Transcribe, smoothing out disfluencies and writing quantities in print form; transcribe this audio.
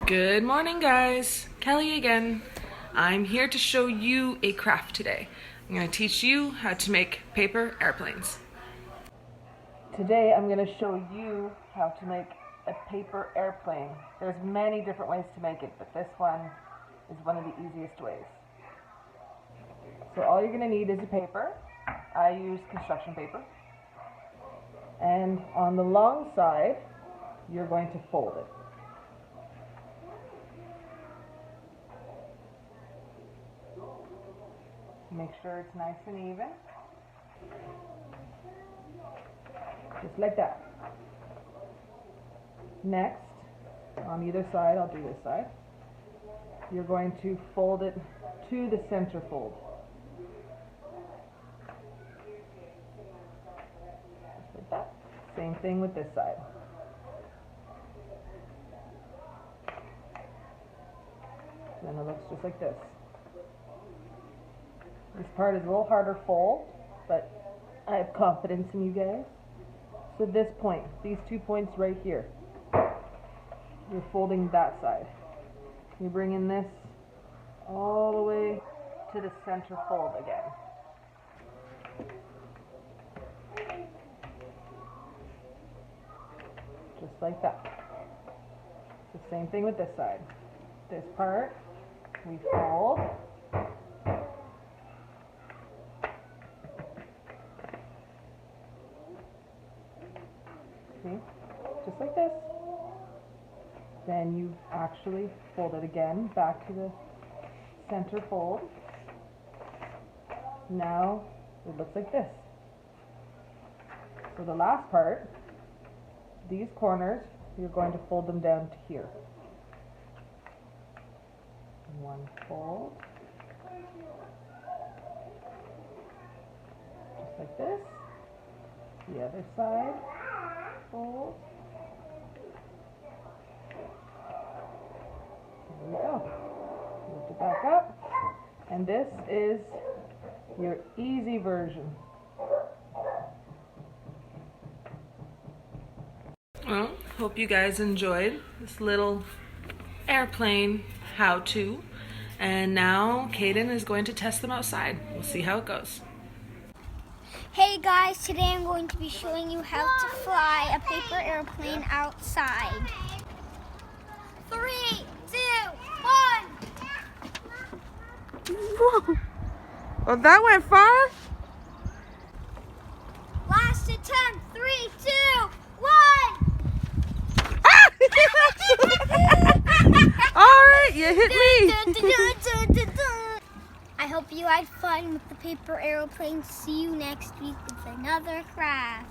Good morning, guys. Kelly again. I'm here to show you a craft today. I'm going to teach you how to make paper airplanes. Today I'm going to show you how to make a paper airplane. There's many different ways to make it, but this one is one of the easiest ways. So all you're going to need is a paper. I use construction paper. And on the long side, you're going to fold it. Make sure it's nice and even. Just like that. Next, on either side, I'll do this side, you're going to fold it to the center fold. Just like that. Same thing with this side. Then it looks just like this. This part is a little harder fold, but I have confidence in you guys. So this point, these 2 points right here, you're folding that side. You bring in this all the way to the center fold again. Just like that. It's the same thing with this side. This part, we fold. See? Just like this. Then you actually fold it again back to the center fold. Now it looks like this. So the last part, these corners, you're going to fold them down to here. One fold. Just like this. The other side. Fold. There we go. Lift it back up. And this is your easy version. Well, hope you guys enjoyed this little airplane how-to. And now Kaden is going to test them outside. We'll see how it goes. Hey guys, today I'm going to be showing you how to fly a paper airplane outside. 3, 2, 1. Whoa. Well, that went far. Last attempt. 3, 2, 1. All right, you hit me. I hope you had fun with the paper airplane. See you next week with another craft.